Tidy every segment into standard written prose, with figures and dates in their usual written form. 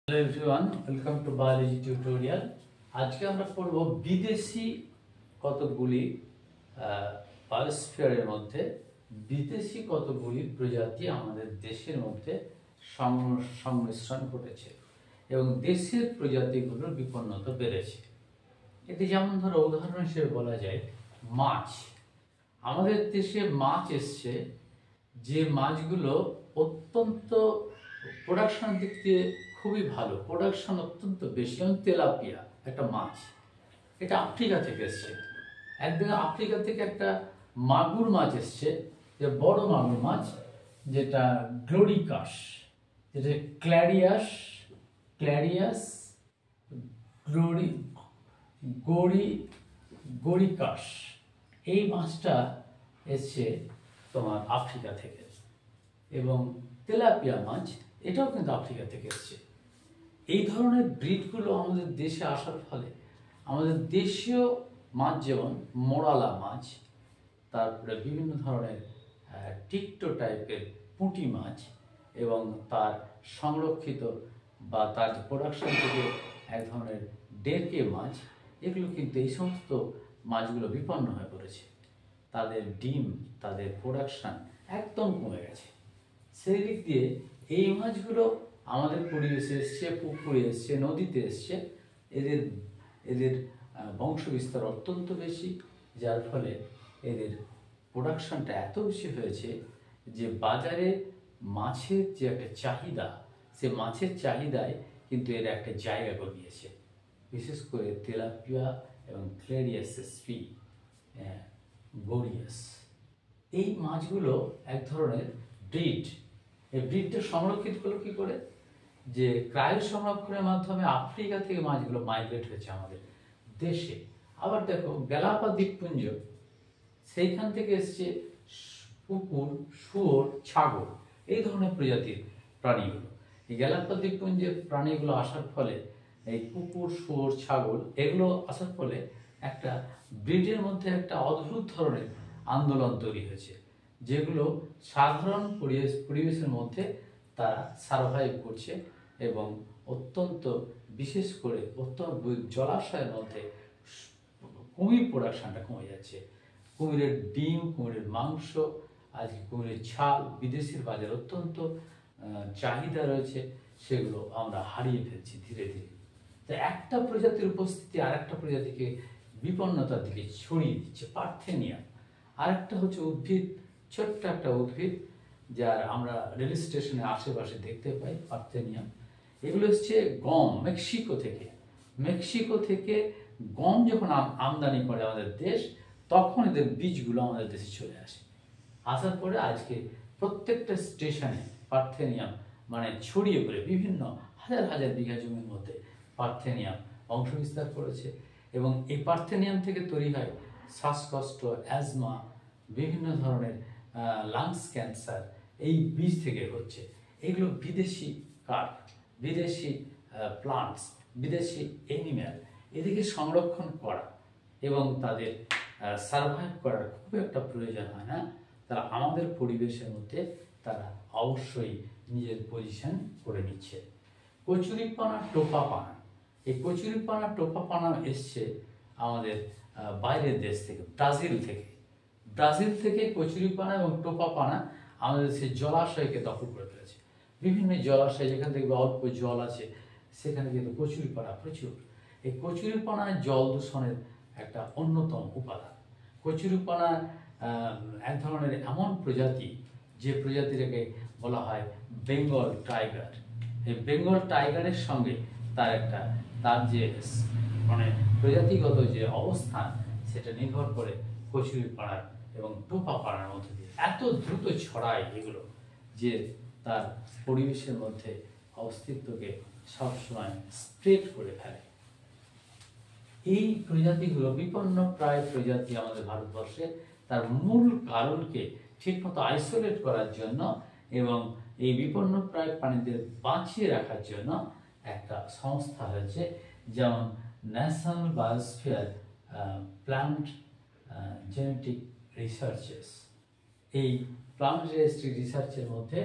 Hello everyone, welcome to biology tutorial. আজকে আমরা পড়ব বিদেশি কতগুলি বায়োস্ফিয়ারের মধ্যে বিদেশি কতগুলি প্রজাতি আমাদের দেশের মধ্যে সংমিশ্রণ ঘটেছে এবং দেশের প্রজাতিগুলোর বিপন্নতা বেড়েছে। এতে যেমন ধরো উদাহরণ হিসেবে বলা যায় মাছ। আমাদের দেশে মাছ এসছে যে মাছগুলো অত্যন্ত প্রোডাকশন দিক দিয়ে খুবই ভালো, প্রোডাকশন অত্যন্ত বেশি, যেমন তেলাপিয়া একটা মাছ, এটা আফ্রিকা থেকে এসছে। একদিকে আফ্রিকা থেকে একটা মাগুর মাছ এসছে, যে বড় মাগুর মাছ যেটা গ্লোরিকাস, যেটা ক্ল্যারিয়াস গরিকাস, এই মাছটা এসছে তোমার আফ্রিকা থেকে। এবং তেলাপিয়া মাছ এটাও কিন্তু আফ্রিকা থেকে এসছে। এই ধরনের ব্রিডগুলো আমাদের দেশে আসার ফলে আমাদের দেশীয় মাছ যেমন মোরালা মাছ, তারপরে বিভিন্ন ধরনের টিকটো টাইপের পুঁটি মাছ এবং তার সংরক্ষিত বা তার প্রোডাকশন থেকে এক ধরনের ডেরকে মাছ, এগুলো কিন্তু এই সমস্ত মাছগুলো বিপন্ন হয়ে পড়েছে। তাদের ডিম, তাদের প্রোডাকশান একদম কমে গেছে। সেই দিক দিয়ে এই মাছগুলো আমাদের পরিবেশে এসছে, পুকুরে এসছে, নদীতে এসছে, এদের বংশ বিস্তার অত্যন্ত বেশি, যার ফলে এদের প্রোডাকশনটা এত বেশি হয়েছে যে বাজারে মাছের যে একটা চাহিদা, সে মাছের চাহিদায় কিন্তু এর একটা জায়গা করে নিয়েছে। বিশেষ করে তেলাপিয়া এবং ক্ল্যারিয়াসেসপি গরিয়াস, এই মাছগুলো এক ধরনের ব্রিড। এই ব্রিডটা সংরক্ষিত হলো কী করে? যে ক্রায়ো সংরক্ষণের মাধ্যমে আফ্রিকা থেকে মাছগুলো মাইগ্রেট হয়েছে আমাদের দেশে। আবার দেখো গ্যালাপা দ্বীপপুঞ্জ, সেইখান থেকে এসছে কুকুর, শুয়োর, ছাগল, এই ধরনের প্রজাতির প্রাণীগুলো। এই গ্যালাপা দ্বীপপুঞ্জের প্রাণীগুলো আসার ফলে, এই কুকুর, শুয়োর, ছাগল এগুলো আসার ফলে একটা ব্রিডের মধ্যে একটা অদ্ভুত ধরনের আন্দোলন তৈরি হয়েছে, যেগুলো সাধারণ পরিবেশের মধ্যে তারা সারভাইভ করছে এবং অত্যন্ত বিশেষ করে জলাশয়ের মধ্যে কুমির প্রোডাকশানটা কমে যাচ্ছে। কুমিরের ডিম, কুমিরের মাংস, আজকে কুমিরের ছাল বিদেশের বাজারে অত্যন্ত চাহিদা রয়েছে, সেগুলো আমরা হারিয়ে ফেলছি ধীরে ধীরে। তো একটা প্রজাতির উপস্থিতি আর একটা প্রজাতিকে বিপন্নতার দিকে ছড়িয়ে দিচ্ছে। পার্থেনিয়াম আরেকটা হচ্ছে উদ্ভিদ, ছোট্ট একটা উদ্ভিদ যার আমরা রেল স্টেশনের আশেপাশে দেখতে পাই, পার্থেনিয়াম। এগুলো হচ্ছে গম, মেক্সিকো থেকে গম যখন আমদানি করে আমাদের দেশ, তখন এদের বীজগুলো আমাদের দেশে চলে আসে। আসার পরে আজকে প্রত্যেকটা স্টেশনে পার্থেনিয়াম মানে ছড়িয়ে পড়ে বিভিন্ন হাজার হাজার বিঘা জমির মধ্যে পার্থেনিয়াম বংশবিস্তার করেছে। এবং এই পার্থেনিয়াম থেকে তৈরি হয় শ্বাসকষ্ট, অ্যাজমা, বিভিন্ন ধরনের লাংস ক্যান্সার এই বীজ থেকে হচ্ছে। এগুলো বিদেশি কাঠ, বিদেশি প্লান্টস, বিদেশি অ্যানিম্যাল, এদিকে সংরক্ষণ করা এবং তাদের সারভাইভ করার খুব একটা প্রয়োজন হয় না। তারা আমাদের পরিবেশের মধ্যে তারা অবশ্যই নিজের পজিশন করে নিচ্ছে। কচুরিপানা, টোপাপানা, এই কচুরিপানা টোপাপানা এসছে আমাদের বাইরের দেশ থেকে, ব্রাজিল থেকে কচুরিপানা এবং টোপাপানা আমাদের সেই জলাশয়কে দখল করে ফেলেছে। বিভিন্ন জলাশয় যেখান থেকে অল্প জল আছে সেখানে কিন্তু কচুরিপানা প্রচুর। এই কচুরিপানা জল দূষণের একটা অন্যতম উপাদান। কচুরিপানা এক ধরনের এমন প্রজাতি, যে প্রজাতিটাকে বলা হয় বেঙ্গল টাইগার। এই বেঙ্গল টাইগারের সঙ্গে তার যে মানে প্রজাতিগত যে অবস্থান, সেটা নির্ভর করে কচুরিপানার এবং টোপাপানার মধ্যে দিয়ে এত দ্রুত ছড়ায় এগুলো, যে তার পরিবেশের মধ্যে অস্তিত্বকে সবসময় স্প্রেড করে ফেলে। এই প্রজাতিগুলো বিপন্ন প্রায় প্রজাতি আমাদের ভারতবর্ষে। তার মূল কারণকে ঠিকমতো আইসোলেট করার জন্য এবং এই বিপন্ন প্রায় প্রাণীদের বাঁচিয়ে রাখার জন্য একটা সংস্থা হয়েছে, যেমন national biosphere plant genetic researches. এই প্লান্ট জেনেটিক রিসার্চের মধ্যে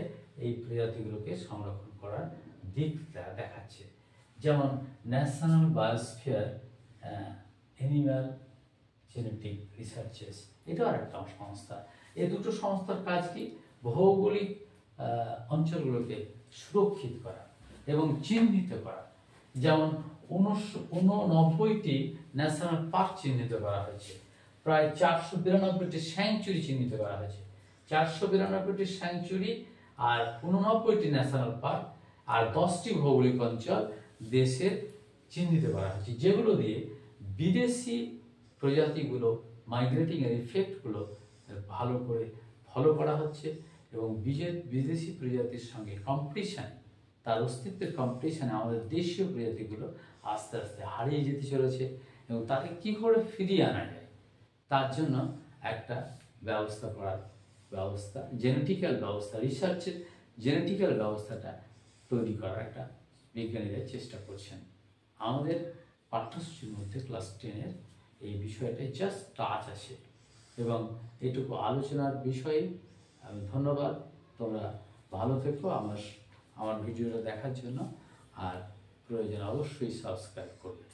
এই প্রজাতিগুলোকে সংরক্ষণ করার দিক দেখাচ্ছে। যেমন national biosphere animal genetic researches, এটাও আরেকটা সংস্থা। এই দুটো সংস্থার কাজ কি? ভৌগোলিক অঞ্চলগুলোকে সুরক্ষিত করা এবং চিহ্নিত করা। যেমন 89টি ন্যাশনাল পার্ক চিহ্নিত করা হয়েছে, প্রায় 492টি স্যাংচুরি চিহ্নিত করা হয়েছে। 492টি স্যাংচুরি আর 89টি ন্যাশনাল পার্ক আর 10টি ভৌগোলিক অঞ্চল দেশের চিহ্নিত করা হয়েছে, যেগুলো দিয়ে বিদেশি প্রজাতিগুলো মাইগ্রেটিং এর ইফেক্টগুলো ভালো করে ফলো করা হচ্ছে এবং বিদেশি প্রজাতির সঙ্গে কম্পিটিশন, তার অস্তিত্বের কম্পিটিশনে আমাদের দেশীয় প্রজাতিগুলো আস্তে আস্তে হারিয়ে যেতে চলেছে এবং তাকে কী করে ফিরিয়ে আনা যায় তার জন্য একটা ব্যবস্থা জেনেটিক্যাল ব্যবস্থা, রিসার্চের জেনেটিক্যাল ব্যবস্থাটা তৈরি করার একটা বিজ্ঞানীরা চেষ্টা করছেন। আমাদের পাঠ্যসূচির মধ্যে ক্লাস 10-এর এই বিষয়টাই জাস্ট টাচ আছে এবং এটুকু আলোচনার বিষয়ে আমি ধন্যবাদ। তোমরা ভালো থেকো আমার ভিডিওটা দেখার জন্য, আর প্রয়োজন অবশ্যই সাবস্ক্রাইব করবে।